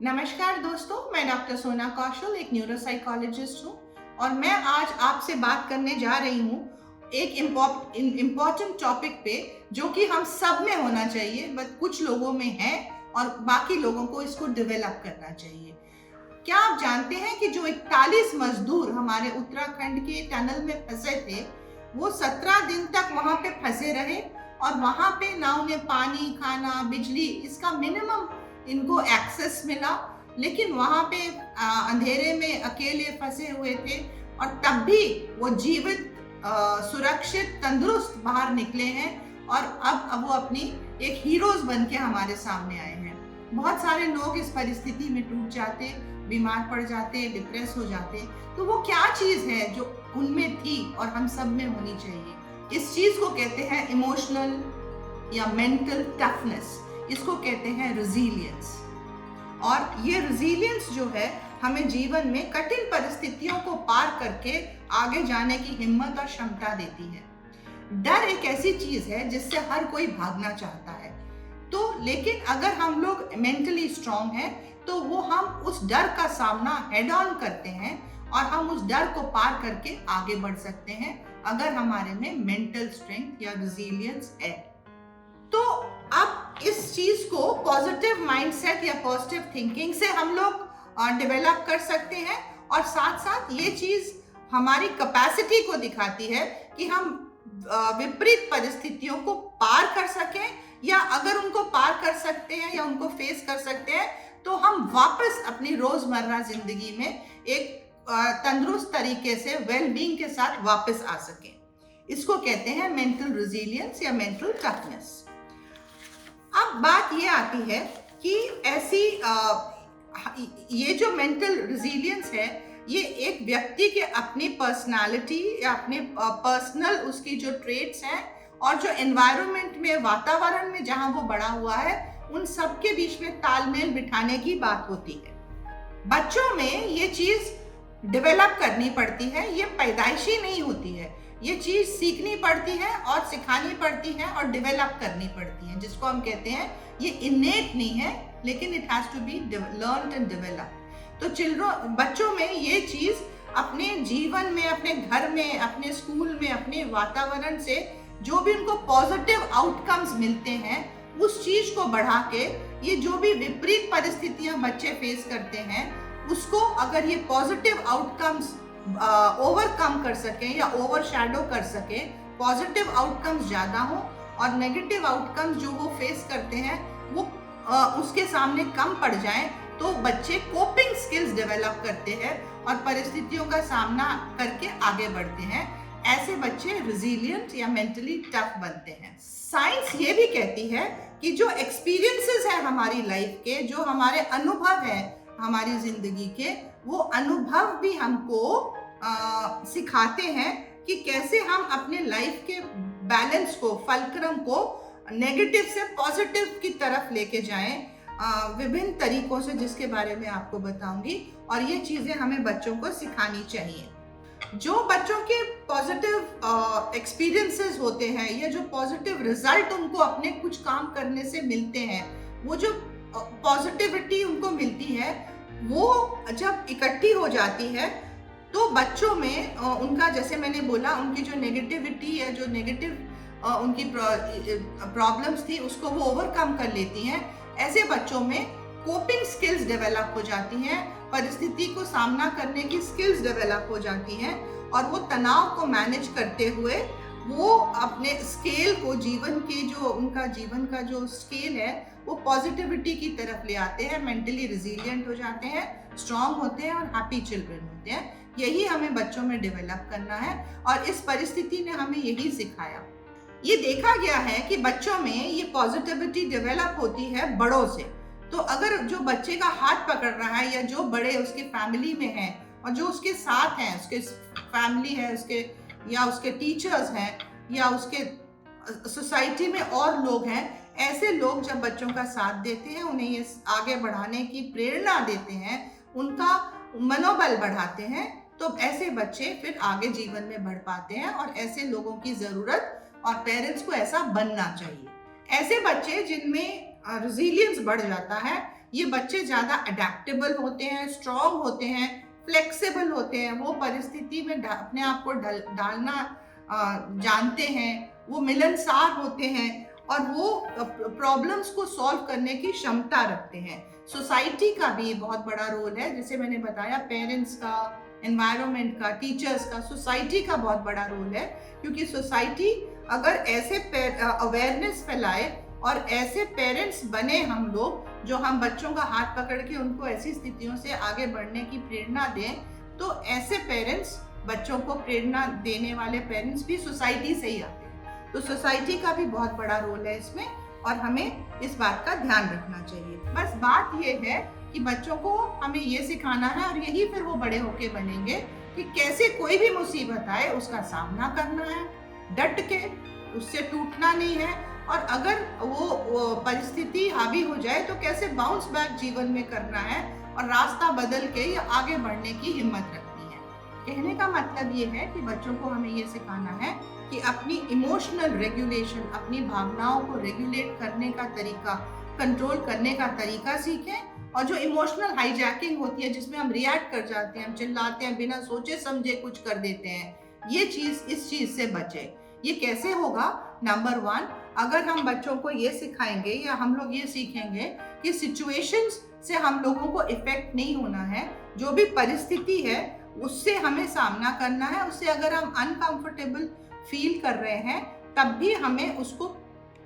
नमस्कार दोस्तों, मैं डॉक्टर सोना कौशल एक न्यूरोसाइकोलॉजिस्ट हूँ और मैं आज आपसे बात करने जा रही हूँ एक इम्पॉर्टेंट टॉपिक पे जो कि हम सब में होना चाहिए, बट कुछ लोगों में है और बाकी लोगों को इसको डेवलप करना चाहिए। क्या आप जानते हैं कि जो 41 मजदूर हमारे उत्तराखंड के टनल में फंसे थे, वो 17 दिन तक वहां पे फंसे रहे और वहां पे ना उन्हें पानी, खाना, बिजली इसका मिनिमम इनको एक्सेस मिला, लेकिन वहां पे अंधेरे में अकेले फंसे हुए थे और तब भी वो जीवित, सुरक्षित, तंदुरुस्त बाहर निकले हैं और अब वो अपनी एक हीरोज बन के हमारे सामने आए हैं। बहुत सारे लोग इस परिस्थिति में टूट जाते, बीमार पड़ जाते, डिप्रेस हो जाते। तो वो क्या चीज है जो उनमें थी और हम सब में होनी चाहिए? इस चीज को कहते हैं इमोशनल या मेंटल टफनेस। इसको कहते हैं रेजिलियंस। और ये रेजिलियंस जो है हमें जीवन में कठिन परिस्थितियों को पार करके आगे जाने की हिम्मत और क्षमता देती है। डर एक ऐसी चीज है जिससे हर कोई भागना चाहता है, तो लेकिन अगर हम लोग मेंटली स्ट्रांग हैं तो वो हम उस डर का सामना हेड ऑन करते हैं और हम उस डर को पार करके आगे बढ़ सकते हैं अगर हमारे में मेंटल स्ट्रेंथ या रेजिलियंस है। तो अब इस चीज को पॉजिटिव माइंडसेट या पॉजिटिव थिंकिंग से हम लोग डेवलप कर सकते हैं और साथ साथ ये चीज हमारी कैपेसिटी को दिखाती है कि हम विपरीत परिस्थितियों को पार कर सकें, या अगर उनको पार कर सकते हैं या उनको फेस कर सकते हैं तो हम वापस अपनी रोजमर्रा जिंदगी में एक तंदुरुस्त तरीके से वेल बीइंग के साथ वापस आ सकें। इसको कहते हैं मेंटल रेजिलियंस या मेंटल टफनेस। अब बात ये आती है कि ऐसी ये जो मेंटल रेजिलियंस है, ये एक व्यक्ति के अपनी पर्सनालिटी या अपने पर्सनल उसकी जो ट्रेट्स हैं और जो एनवायरनमेंट में, वातावरण में जहां वो बड़ा हुआ है, उन सब के बीच में तालमेल बिठाने की बात होती है। बच्चों में ये चीज डेवलप करनी पड़ती है, ये पैदाइशी नहीं होती है। ये चीज सीखनी पड़ती है और सिखानी पड़ती है और डेवलप करनी पड़ती है, जिसको हम कहते हैं ये इनेट नहीं है, लेकिन it has to be learned and develop. तो बच्चों में ये चीज अपने जीवन में, अपने घर में, अपने स्कूल में, अपने वातावरण से जो भी उनको पॉजिटिव आउटकम्स मिलते हैं, उस चीज को बढ़ा के ये जो भी विपरीत परिस्थितियां बच्चे फेस करते हैं, उसको अगर ये पॉजिटिव आउटकम्स ओवरकम कर सकें या ओवरशैडो कर सकें, पॉजिटिव आउटकम्स ज्यादा हो और नेगेटिव आउटकम्स जो वो फेस करते हैं वो उसके सामने कम पड़ जाएं, तो बच्चे कोपिंग स्किल्स डेवलप करते हैं और परिस्थितियों का सामना करके आगे बढ़ते हैं। ऐसे बच्चे रेजिलियंट या मेंटली टफ बनते हैं। साइंस ये भी कहती है कि जो एक्सपीरियंसेस है हमारी लाइफ के, जो हमारे अनुभव है हमारी जिंदगी के, वो अनुभव भी हमको सिखाते हैं कि कैसे हम अपने लाइफ के बैलेंस को, फलक्रम को नेगेटिव से पॉजिटिव की तरफ लेके जाएं विभिन्न तरीकों से, जिसके बारे में आपको बताऊंगी। और ये चीजें हमें बच्चों को सिखानी चाहिए। जो बच्चों के पॉजिटिव एक्सपीरियंसेस होते हैं या जो पॉजिटिव रिजल्ट उनको अपने कुछ काम करने से मिलते हैं, वो जो पॉजिटिविटी उनको मिलती है, वो जब इकट्ठी हो जाती है तो बच्चों में उनका, जैसे मैंने बोला, उनकी जो नेगेटिविटी या जो नेगेटिव उनकी प्रॉब्लम्स थी उसको वो ओवरकम कर लेती हैं। ऐसे बच्चों में कोपिंग स्किल्स डेवलप हो जाती हैं, परिस्थिति को सामना करने की स्किल्स डेवलप हो जाती हैं और वो तनाव को मैनेज करते हुए वो अपने स्केल को, जीवन के जो उनका जीवन का जो स्केल है, वो पॉजिटिविटी की तरफ ले आते हैं, मेंटली रेजिलियंट हो जाते हैं, स्ट्रांग होते हैं और हैप्पी चिल्ड्रन होते हैं। यही हमें बच्चों में डेवलप करना है और इस परिस्थिति ने हमें यही सिखाया। ये देखा गया है कि बच्चों में ये पॉजिटिविटी डेवलप होती है बड़ों से। तो अगर जो बच्चे का हाथ पकड़ रहा है या जो बड़े उसके फैमिली में हैं और जो उसके साथ हैं, उसके फैमिली है, उसके टीचर्स हैं या उसके सोसाइटी में और लोग हैं, ऐसे लोग जब बच्चों का साथ देते हैं, उन्हें ये आगे बढ़ाने की प्रेरणा देते हैं, उनका मनोबल बढ़ाते हैं, तो ऐसे बच्चे फिर आगे जीवन में बढ़ पाते हैं। और ऐसे लोगों की जरूरत और पेरेंट्स को ऐसा बनना चाहिए। ऐसे बच्चे जिनमें रेजिलियंस बढ़ जाता है, ये बच्चे ज़्यादा अडेप्टेबल होते हैं, स्ट्रॉन्ग होते हैं, फ्लेक्सिबल होते हैं, वो परिस्थिति में अपने आप को डालना जानते हैं, वो मिलनसार होते हैं और वो प्रॉब्लम्स को सॉल्व करने की क्षमता रखते हैं। सोसाइटी का भी बहुत बड़ा रोल है, जैसे मैंने बताया पेरेंट्स का, एनवायरनमेंट का, टीचर्स का, सोसाइटी का बहुत बड़ा रोल है, क्योंकि सोसाइटी अगर ऐसे अवेयरनेस फैलाए और ऐसे पेरेंट्स बने हम लोग जो हम बच्चों का हाथ पकड़ के उनको ऐसी स्थितियों से आगे बढ़ने की प्रेरणा दें, तो ऐसे पेरेंट्स, बच्चों को प्रेरणा देने वाले पेरेंट्स भी सोसाइटी से ही आते हैं। तो सोसाइटी का भी बहुत बड़ा रोल है इसमें और हमें इस बात का ध्यान रखना चाहिए। बस बात ये है कि बच्चों को हमें ये सिखाना है और यही फिर वो बड़े होके बनेंगे कि कैसे कोई भी मुसीबत आए उसका सामना करना है, डट के, उससे टूटना नहीं है, और अगर वो परिस्थिति हावी हो जाए तो कैसे बाउंस बैक जीवन में करना है और रास्ता बदल के या आगे बढ़ने की हिम्मत रखनी है। कहने का मतलब ये है कि बच्चों को हमें ये सिखाना है कि अपनी इमोशनल रेगुलेशन, अपनी भावनाओं को रेगुलेट करने का तरीका, कंट्रोल करने का तरीका सीखें, और जो इमोशनल हाईजैकिंग होती है जिसमें हम रिएक्ट कर जाते हैं, हम चिल्लाते हैं, बिना सोचे समझे कुछ कर देते हैं, ये चीज़, इस चीज़ से बचे। ये कैसे होगा? नंबर 1, अगर हम बच्चों को ये सिखाएंगे या हम लोग ये सीखेंगे कि सिचुएशंस से हम लोगों को इफेक्ट नहीं होना है, जो भी परिस्थिति है उससे हमें सामना करना है, उससे अगर हम अनकंफर्टेबल फील कर रहे हैं तब भी हमें उसको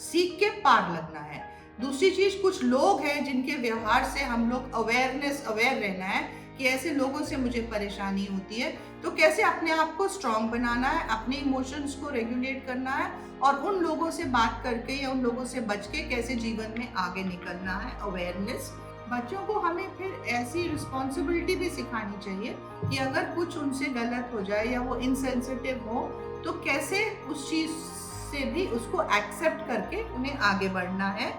सीख के पार लगना है। दूसरी चीज, कुछ लोग हैं जिनके व्यवहार से हम लोग अवेयर रहना है कि ऐसे लोगों से मुझे परेशानी होती है, तो कैसे अपने आप को स्ट्रांग बनाना है, अपने इमोशंस को रेगुलेट करना है और उन लोगों से बात करके या उन लोगों से बच के कैसे जीवन में आगे निकलना है। अवेयरनेस। बच्चों को हमें फिर ऐसी रिस्पॉन्सिबिलिटी भी सिखानी चाहिए कि अगर कुछ उनसे गलत हो जाए या वो इनसेंसिटिव हो तो कैसे उस चीज़ से भी उसको एक्सेप्ट करके उन्हें आगे बढ़ना है।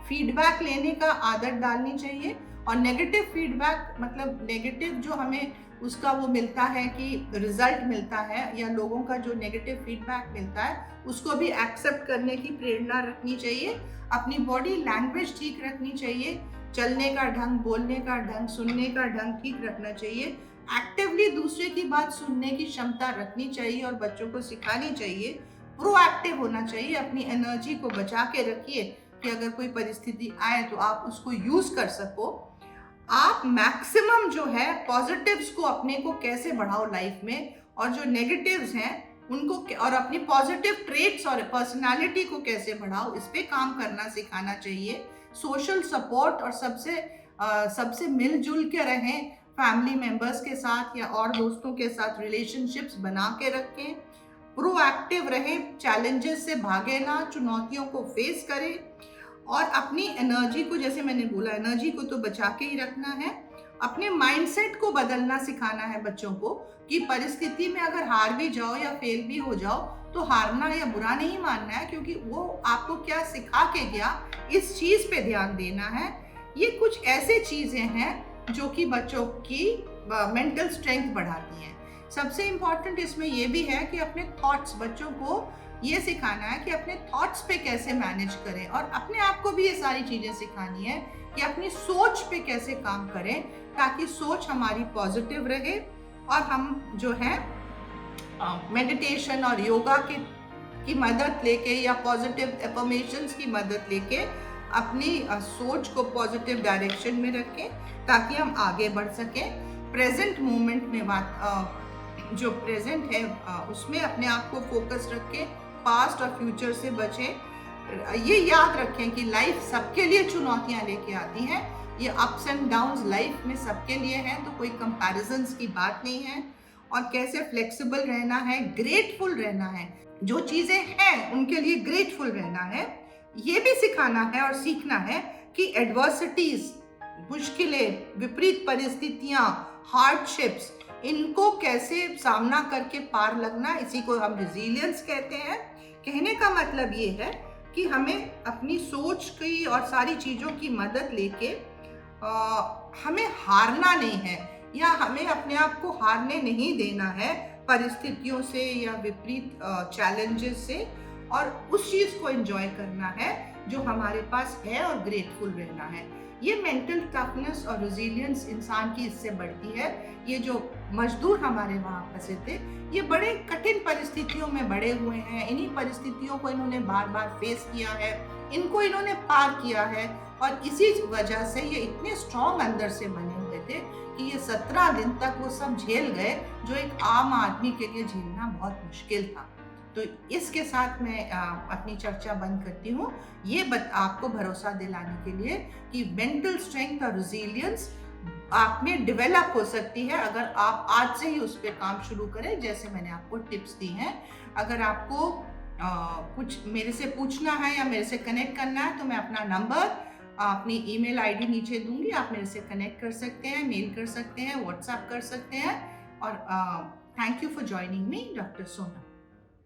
फीडबैक लेने का आदत डालनी चाहिए, और नेगेटिव फीडबैक मतलब नेगेटिव जो हमें उसका वो मिलता है कि रिजल्ट मिलता है या लोगों का जो नेगेटिव फीडबैक मिलता है उसको भी एक्सेप्ट करने की प्रेरणा रखनी चाहिए। अपनी बॉडी लैंग्वेज ठीक रखनी चाहिए, चलने का ढंग, बोलने का ढंग, सुनने का ढंग ठीक रखना चाहिए। एक्टिवली दूसरे की बात सुनने की क्षमता रखनी चाहिए और बच्चों को सिखानी चाहिए। प्रोएक्टिव होना चाहिए, अपनी एनर्जी को बचा के रखिए कि अगर कोई परिस्थिति आए तो आप उसको यूज कर सको। आप मैक्सिमम जो है पॉजिटिव्स को अपने को कैसे बढ़ाओ लाइफ में, और जो नेगेटिव्स हैं उनको, और अपनी पॉजिटिव ट्रेट्स और पर्सनालिटी को कैसे बढ़ाओ, इस पे काम करना सिखाना चाहिए। सोशल सपोर्ट, और सबसे मिलजुल के रहें, फैमिली मेंबर्स के साथ या और दोस्तों के साथ रिलेशनशिप्स बना के रखें। प्रोएक्टिव रहें, चैलेंजेस से भागे ना, चुनौतियों को फेस करें, और अपनी एनर्जी को, जैसे मैंने बोला, एनर्जी को तो बचा के ही रखना है। अपने माइंडसेट को बदलना सिखाना है बच्चों को कि परिस्थिति में अगर हार भी जाओ या फेल भी हो जाओ तो हारना या बुरा नहीं मानना है, क्योंकि वो आपको क्या सिखा के गया, इस चीज़ पे ध्यान देना है। ये कुछ ऐसे चीज़ें हैं जो कि बच्चों की मेंटल स्ट्रेंथ बढ़ाती हैं। सबसे इम्पॉर्टेंट इसमें ये भी है कि अपने थॉट्स, बच्चों को ये सिखाना है कि अपने थॉट्स पे कैसे मैनेज करें, और अपने आप को भी ये सारी चीज़ें सिखानी है कि अपनी सोच पे कैसे काम करें ताकि सोच हमारी पॉजिटिव रहे, और हम जो है मेडिटेशन और योगा की मदद लेके या पॉजिटिव एफर्मेशंस की मदद लेके अपनी सोच को पॉजिटिव डायरेक्शन में रखें ताकि हम आगे बढ़ सकें। प्रेजेंट मोमेंट में जो प्रेजेंट है उसमें अपने आप को फोकस रखें, पास्ट और फ्यूचर से बचें। ये याद रखें कि लाइफ सबके लिए चुनौतियां लेके आती हैं, ये अप्स एंड डाउन्स लाइफ में सबके लिए हैं, तो कोई कंपैरिजंस की बात नहीं है। और कैसे फ्लेक्सिबल रहना है, ग्रेटफुल रहना है, जो चीज़ें हैं उनके लिए ग्रेटफुल रहना है, ये भी सिखाना है और सीखना है कि एडवर्सिटीज, मुश्किलें, विपरीत परिस्थितियाँ, हार्डशिप्स, इनको कैसे सामना करके पार लगना, इसी को हम रिजिलियंस कहते हैं। कहने का मतलब ये है कि हमें अपनी सोच की और सारी चीज़ों की मदद लेके हमें हारना नहीं है, या हमें अपने आप को हारने नहीं देना है परिस्थितियों से या विपरीत चैलेंजेस से, और उस चीज़ को एंजॉय करना है जो हमारे पास है और ग्रेटफुल रहना है। ये मेंटल टफनेस और रेजिलियंस इंसान की इससे बढ़ती है। ये जो मजदूर हमारे वहाँ फंसे थे, ये बड़े कठिन परिस्थितियों में बड़े हुए हैं, इन्हीं परिस्थितियों को इन्होंने बार बार फेस किया है, इनको इन्होंने पार किया है, और इसी वजह से ये इतने स्ट्रॉन्ग अंदर से बने हुए थे कि ये 17 दिन तक वो सब झेल गए, जो एक आम आदमी के लिए झेलना बहुत मुश्किल था। तो इसके साथ मैं अपनी चर्चा बंद करती हूँ, ये आपको भरोसा दिलाने के लिए कि मेंटल स्ट्रेंथ और रेजिलियंस आप में डेवलप हो सकती है अगर आप आज से ही उस पर काम शुरू करें, जैसे मैंने आपको टिप्स दी हैं। अगर आपको कुछ मेरे से पूछना है या मेरे से कनेक्ट करना है तो मैं अपना नंबर, अपनी ईमेल आईडी नीचे दूंगी, आप मेरे से कनेक्ट कर सकते हैं, मेल कर सकते हैं, व्हाट्सएप कर सकते हैं। और thank you for joining me, doctor सोना।